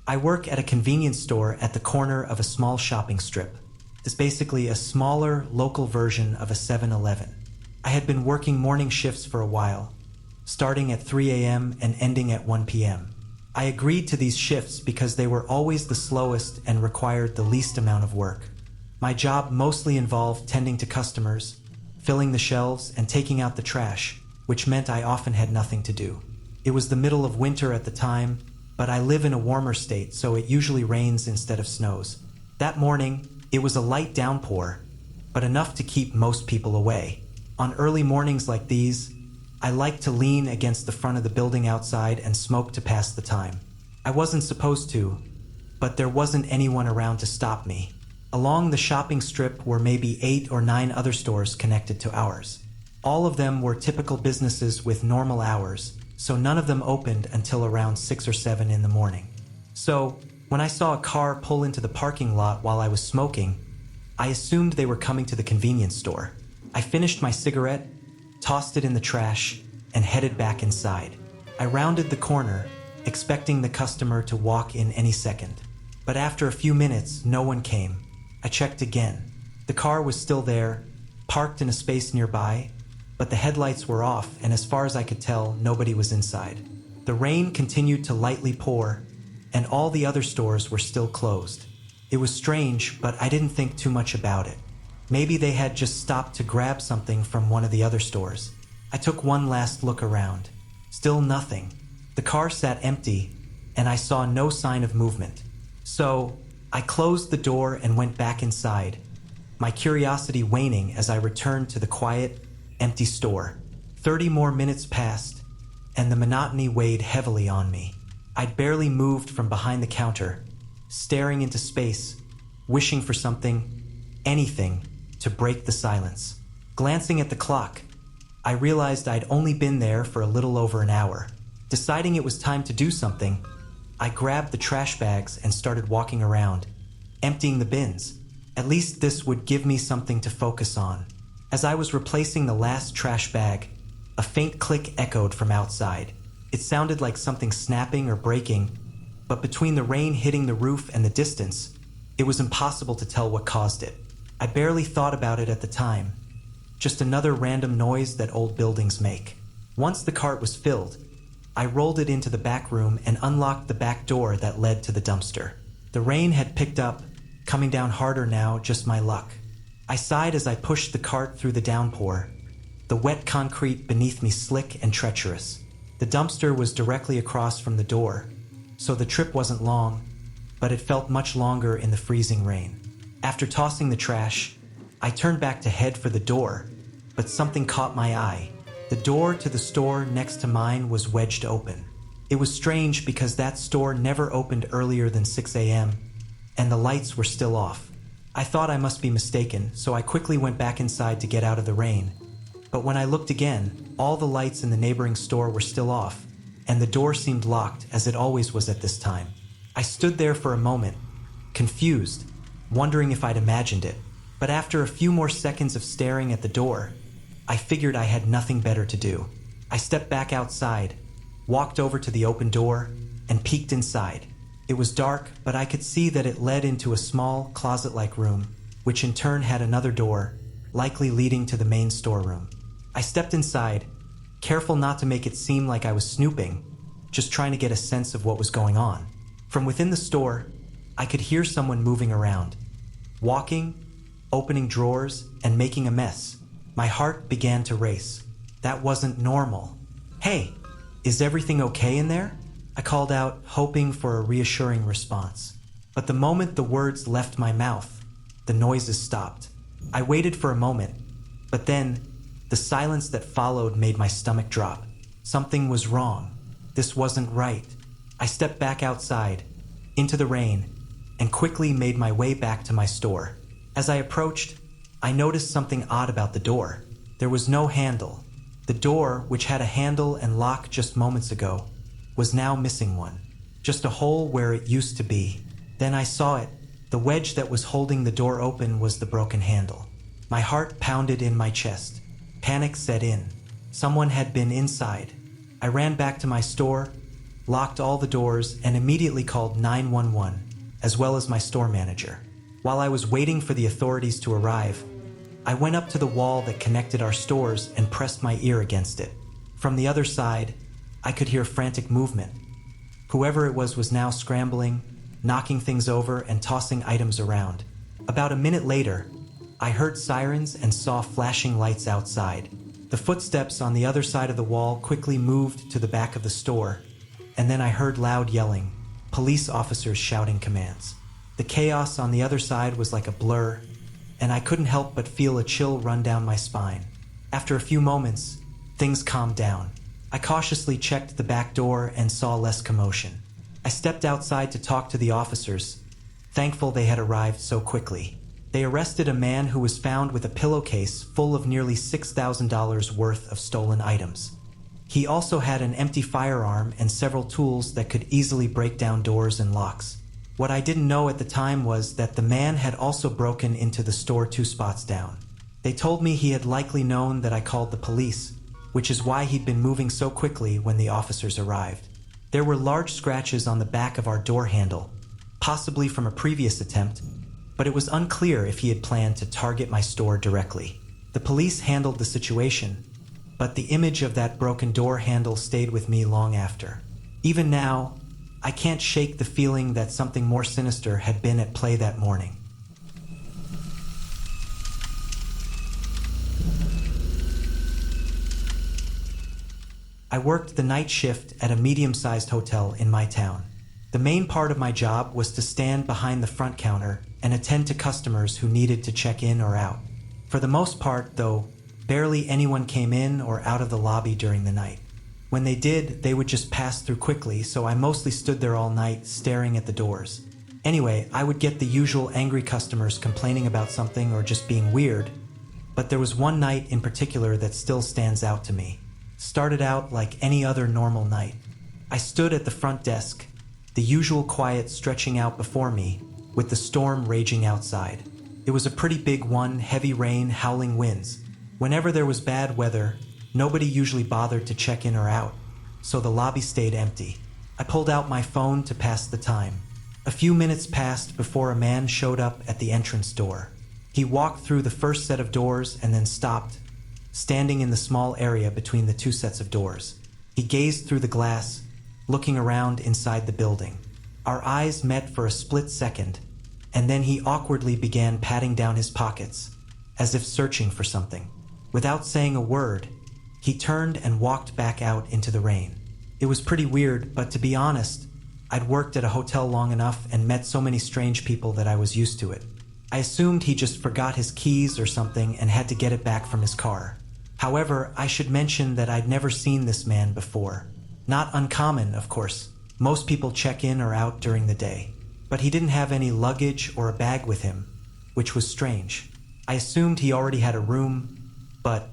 I work at a convenience store at the corner of a small shopping strip. It's basically a smaller, local version of a 7-Eleven. I had been working morning shifts for a while, starting at 3 a.m. and ending at 1 p.m. I agreed to these shifts because they were always the slowest and required the least amount of work. My job mostly involved tending to customers, filling the shelves, and taking out the trash, which meant I often had nothing to do. It was the middle of winter at the time, but I live in a warmer state, so it usually rains instead of snows. That morning, it was a light downpour, but enough to keep most people away. On early mornings like these, I like to lean against the front of the building outside and smoke to pass the time. I wasn't supposed to, but there wasn't anyone around to stop me. Along the shopping strip were maybe 8 or 9 other stores connected to ours. All of them were typical businesses with normal hours, so none of them opened until around 6 or 7 in the morning. So, when I saw a car pull into the parking lot while I was smoking, I assumed they were coming to the convenience store. I finished my cigarette, tossed it in the trash, and headed back inside. I rounded the corner, expecting the customer to walk in any second. But after a few minutes, no one came. I checked again. The car was still there, parked in a space nearby, but the headlights were off, and as far as I could tell, nobody was inside. The rain continued to lightly pour, and all the other stores were still closed. It was strange, but I didn't think too much about it. Maybe they had just stopped to grab something from one of the other stores. I took one last look around. Still nothing. The car sat empty, and I saw no sign of movement. So, I closed the door and went back inside, my curiosity waning as I returned to the quiet, empty store. 30 more minutes passed, and the monotony weighed heavily on me. I'd barely moved from behind the counter, staring into space, wishing for something, anything, to break the silence. Glancing at the clock, I realized I'd only been there for a little over an hour. Deciding it was time to do something, I grabbed the trash bags and started walking around, emptying the bins. At least this would give me something to focus on. As I was replacing the last trash bag, a faint click echoed from outside. It sounded like something snapping or breaking, but between the rain hitting the roof and the distance, it was impossible to tell what caused it. I barely thought about it at the time. Just another random noise that old buildings make. Once the cart was filled, I rolled it into the back room and unlocked the back door that led to the dumpster. The rain had picked up, coming down harder now, just my luck. I sighed as I pushed the cart through the downpour, the wet concrete beneath me slick and treacherous. The dumpster was directly across from the door, so the trip wasn't long, but it felt much longer in the freezing rain. After tossing the trash, I turned back to head for the door, but something caught my eye. The door to the store next to mine was wedged open. It was strange because that store never opened earlier than 6 a.m., and the lights were still off. I thought I must be mistaken, so I quickly went back inside to get out of the rain. But when I looked again, all the lights in the neighboring store were still off, and the door seemed locked, as it always was at this time. I stood there for a moment, confused, wondering if I'd imagined it. But after a few more seconds of staring at the door, I figured I had nothing better to do. I stepped back outside, walked over to the open door, and peeked inside. It was dark, but I could see that it led into a small, closet-like room, which in turn had another door, likely leading to the main storeroom. I stepped inside, careful not to make it seem like I was snooping, just trying to get a sense of what was going on. From within the store, I could hear someone moving around, walking, opening drawers, and making a mess. My heart began to race. That wasn't normal. "Hey, is everything okay in there?" I called out, hoping for a reassuring response. But the moment the words left my mouth, the noises stopped. I waited for a moment, but then the silence that followed made my stomach drop. Something was wrong. This wasn't right. I stepped back outside, into the rain, and quickly made my way back to my store. As I approached, I noticed something odd about the door. There was no handle. The door, which had a handle and lock just moments ago, was now missing one. Just a hole where it used to be. Then I saw it. The wedge that was holding the door open was the broken handle. My heart pounded in my chest. Panic set in. Someone had been inside. I ran back to my store, locked all the doors, and immediately called 911, as well as my store manager. While I was waiting for the authorities to arrive, I went up to the wall that connected our stores and pressed my ear against it. From the other side, I could hear frantic movement. Whoever it was now scrambling, knocking things over, and tossing items around. About a minute later, I heard sirens and saw flashing lights outside. The footsteps on the other side of the wall quickly moved to the back of the store, and then I heard loud yelling, police officers shouting commands. The chaos on the other side was like a blur, and I couldn't help but feel a chill run down my spine. After a few moments, things calmed down. I cautiously checked the back door and saw less commotion. I stepped outside to talk to the officers, thankful they had arrived so quickly. They arrested a man who was found with a pillowcase full of nearly $6,000 worth of stolen items. He also had an empty firearm and several tools that could easily break down doors and locks. What I didn't know at the time was that the man had also broken into the store 2 spots down. They told me he had likely known that I called the police, which is why he'd been moving so quickly when the officers arrived. There were large scratches on the back of our door handle, possibly from a previous attempt, but it was unclear if he had planned to target my store directly. The police handled the situation, but the image of that broken door handle stayed with me long after. Even now, I can't shake the feeling that something more sinister had been at play that morning. I worked the night shift at a medium-sized hotel in my town. The main part of my job was to stand behind the front counter and attend to customers who needed to check in or out. For the most part, though, barely anyone came in or out of the lobby during the night. When they did, they would just pass through quickly, so I mostly stood there all night staring at the doors. Anyway, I would get the usual angry customers complaining about something or just being weird, but there was one night in particular that still stands out to me. Started out like any other normal night. I stood at the front desk, the usual quiet stretching out before me, with the storm raging outside. It was a pretty big one, heavy rain, howling winds. Whenever there was bad weather, nobody usually bothered to check in or out, so the lobby stayed empty. I pulled out my phone to pass the time. A few minutes passed before a man showed up at the entrance door. He walked through the first set of doors and then stopped, standing in the small area between the 2 sets of doors. He gazed through the glass, looking around inside the building. Our eyes met for a split second, and then he awkwardly began patting down his pockets, as if searching for something. Without saying a word, he turned and walked back out into the rain. It was pretty weird, but to be honest, I'd worked at a hotel long enough and met so many strange people that I was used to it. I assumed he just forgot his keys or something and had to get it back from his car. However, I should mention that I'd never seen this man before. Not uncommon, of course. Most people check in or out during the day. But he didn't have any luggage or a bag with him, which was strange. I assumed he already had a room, but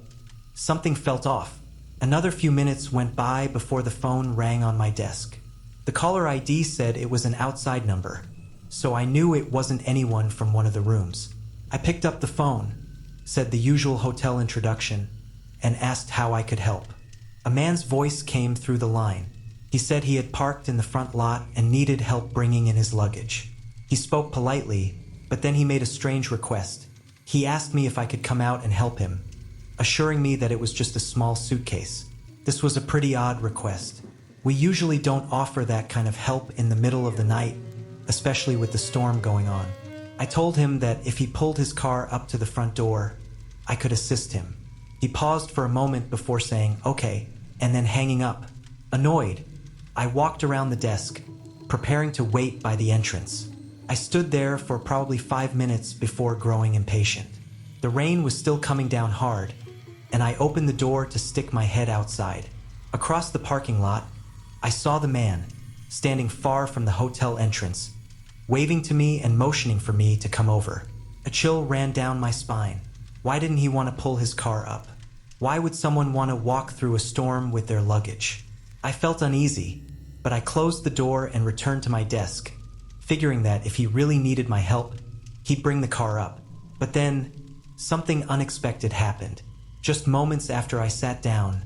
something felt off. Another few minutes went by before the phone rang on my desk. The caller ID said it was an outside number, so I knew it wasn't anyone from one of the rooms. I picked up the phone, said the usual hotel introduction, and asked how I could help. A man's voice came through the line. He said he had parked in the front lot and needed help bringing in his luggage. He spoke politely, but then he made a strange request. He asked me if I could come out and help him, assuring me that it was just a small suitcase. This was a pretty odd request. We usually don't offer that kind of help in the middle of the night, especially with the storm going on. I told him that if he pulled his car up to the front door, I could assist him. He paused for a moment before saying, "Okay," and then hanging up. Annoyed, I walked around the desk, preparing to wait by the entrance. I stood there for probably 5 minutes before growing impatient. The rain was still coming down hard, and I opened the door to stick my head outside. Across the parking lot, I saw the man, standing far from the hotel entrance, waving to me and motioning for me to come over. A chill ran down my spine. Why didn't he want to pull his car up? Why would someone want to walk through a storm with their luggage? I felt uneasy, but I closed the door and returned to my desk, figuring that if he really needed my help, he'd bring the car up. But then, something unexpected happened. Just moments after I sat down,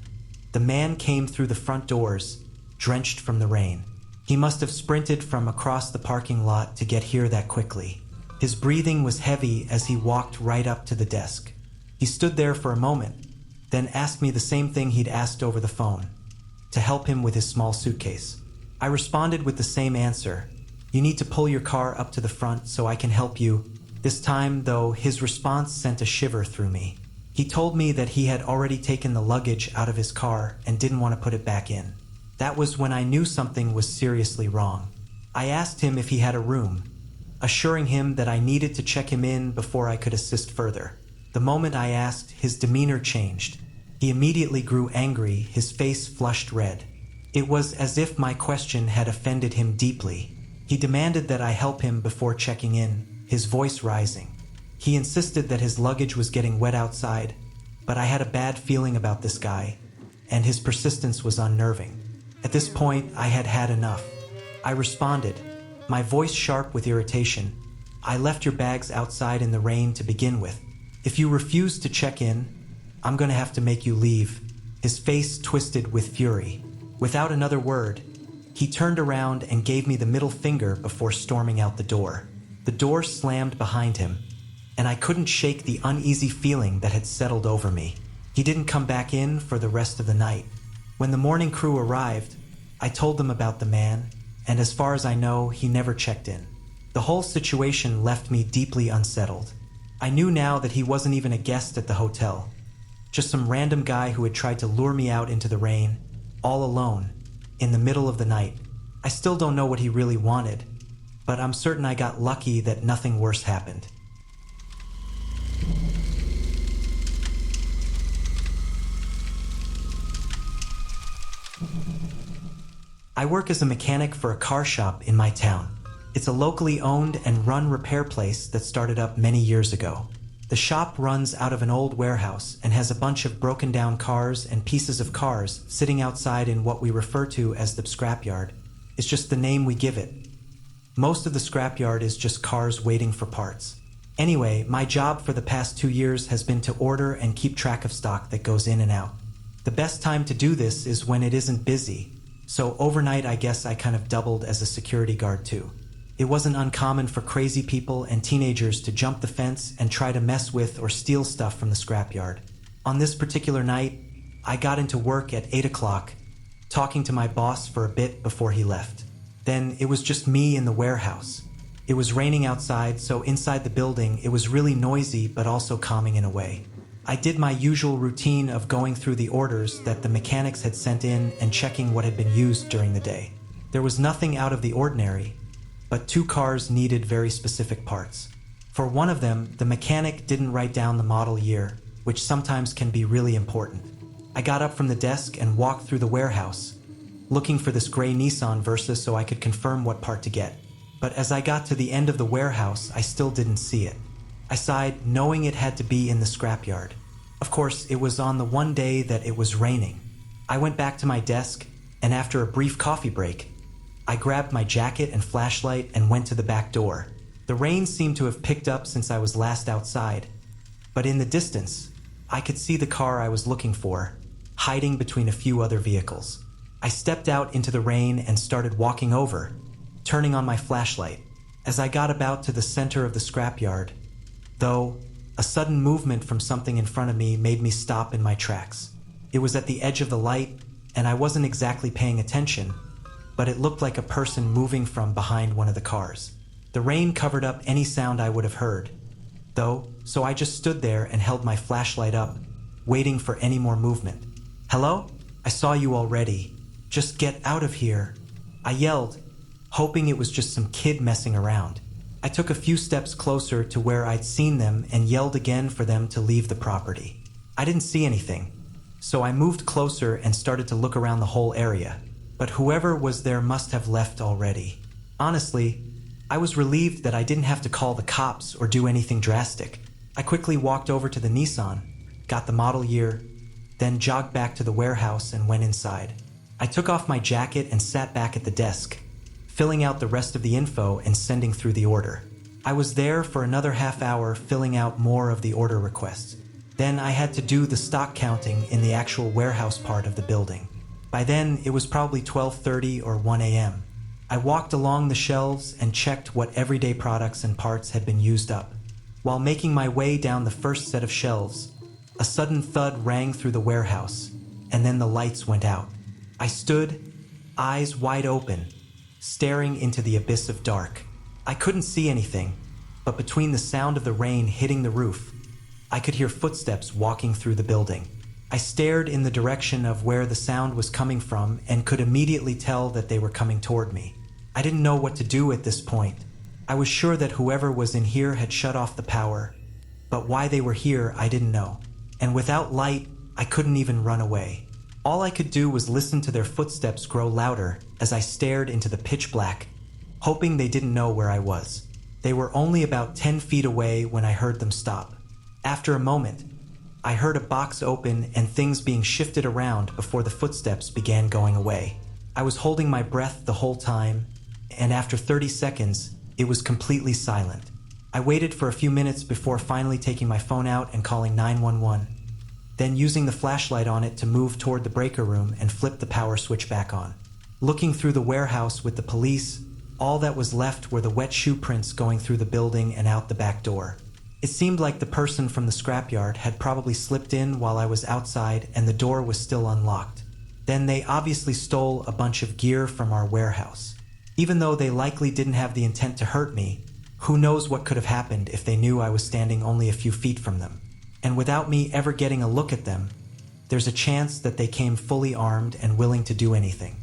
the man came through the front doors, drenched from the rain. He must have sprinted from across the parking lot to get here that quickly. His breathing was heavy as he walked right up to the desk. He stood there for a moment, then asked me the same thing he'd asked over the phone, to help him with his small suitcase. I responded with the same answer. You need to pull your car up to the front so I can help you. This time, though, his response sent a shiver through me. He told me that he had already taken the luggage out of his car and didn't want to put it back in. That was when I knew something was seriously wrong. I asked him if he had a room, assuring him that I needed to check him in before I could assist further. The moment I asked, his demeanor changed. He immediately grew angry, his face flushed red. It was as if my question had offended him deeply. He demanded that I help him before checking in, his voice rising. He insisted that his luggage was getting wet outside, but I had a bad feeling about this guy, and his persistence was unnerving. At this point, I had had enough. I responded, my voice sharp with irritation. I left your bags outside in the rain to begin with. If you refuse to check in, I'm going to have to make you leave. His face twisted with fury. Without another word, he turned around and gave me the middle finger before storming out the door. The door slammed behind him, and I couldn't shake the uneasy feeling that had settled over me. He didn't come back in for the rest of the night. When the morning crew arrived, I told them about the man, and as far as I know, he never checked in. The whole situation left me deeply unsettled. I knew now that he wasn't even a guest at the hotel, just some random guy who had tried to lure me out into the rain, all alone, in the middle of the night. I still don't know what he really wanted, but I'm certain I got lucky that nothing worse happened. I work as a mechanic for a car shop in my town. It's a locally owned and run repair place that started up many years ago. The shop runs out of an old warehouse and has a bunch of broken down cars and pieces of cars sitting outside in what we refer to as the scrapyard. It's just the name we give it. Most of the scrapyard is just cars waiting for parts. Anyway, my job for the past 2 years has been to order and keep track of stock that goes in and out. The best time to do this is when it isn't busy, so overnight I guess I kind of doubled as a security guard too. It wasn't uncommon for crazy people and teenagers to jump the fence and try to mess with or steal stuff from the scrapyard. On this particular night, I got into work at 8 o'clock, talking to my boss for a bit before he left. Then it was just me in the warehouse. It was raining outside, so inside the building it was really noisy but also calming in a way. I did my usual routine of going through the orders that the mechanics had sent in and checking what had been used during the day. There was nothing out of the ordinary, but 2 cars needed very specific parts. For one of them, the mechanic didn't write down the model year, which sometimes can be really important. I got up from the desk and walked through the warehouse, looking for this gray Nissan Versa so I could confirm what part to get. But as I got to the end of the warehouse, I still didn't see it. I sighed, knowing it had to be in the scrapyard. Of course, it was on the one day that it was raining. I went back to my desk, and after a brief coffee break, I grabbed my jacket and flashlight and went to the back door. The rain seemed to have picked up since I was last outside, but in the distance, I could see the car I was looking for, hiding between a few other vehicles. I stepped out into the rain and started walking over, turning on my flashlight. As I got about to the center of the scrapyard, though, a sudden movement from something in front of me made me stop in my tracks. It was at the edge of the light, and I wasn't exactly paying attention, but it looked like a person moving from behind one of the cars. The rain covered up any sound I would have heard, though, so I just stood there and held my flashlight up, waiting for any more movement. "Hello? I saw you already. Just get out of here," I yelled, hoping it was just some kid messing around. I took a few steps closer to where I'd seen them and yelled again for them to leave the property. I didn't see anything, so I moved closer and started to look around the whole area. But whoever was there must have left already. Honestly, I was relieved that I didn't have to call the cops or do anything drastic. I quickly walked over to the Nissan, got the model year, then jogged back to the warehouse and went inside. I took off my jacket and sat back at the desk, filling out the rest of the info and sending through the order. I was there for another half hour filling out more of the order requests. Then I had to do the stock counting in the actual warehouse part of the building. By then, it was probably 12:30 or 1 a.m. I walked along the shelves and checked what everyday products and parts had been used up. While making my way down the first set of shelves, a sudden thud rang through the warehouse, and then the lights went out. I stood, eyes wide open, staring into the abyss of dark. I couldn't see anything, but between the sound of the rain hitting the roof, I could hear footsteps walking through the building. I stared in the direction of where the sound was coming from and could immediately tell that they were coming toward me. I didn't know what to do at this point. I was sure that whoever was in here had shut off the power, but why they were here, I didn't know. And without light, I couldn't even run away. All I could do was listen to their footsteps grow louder as I stared into the pitch black, hoping they didn't know where I was. They were only about 10 feet away when I heard them stop. After a moment, I heard a box open and things being shifted around before the footsteps began going away. I was holding my breath the whole time, and after 30 seconds, it was completely silent. I waited for a few minutes before finally taking my phone out and calling 911, then using the flashlight on it to move toward the breaker room and flip the power switch back on. Looking through the warehouse with the police, all that was left were the wet shoe prints going through the building and out the back door. It seemed like the person from the scrapyard had probably slipped in while I was outside and the door was still unlocked. Then they obviously stole a bunch of gear from our warehouse. Even though they likely didn't have the intent to hurt me, who knows what could have happened if they knew I was standing only a few feet from them. And without me ever getting a look at them, there's a chance that they came fully armed and willing to do anything.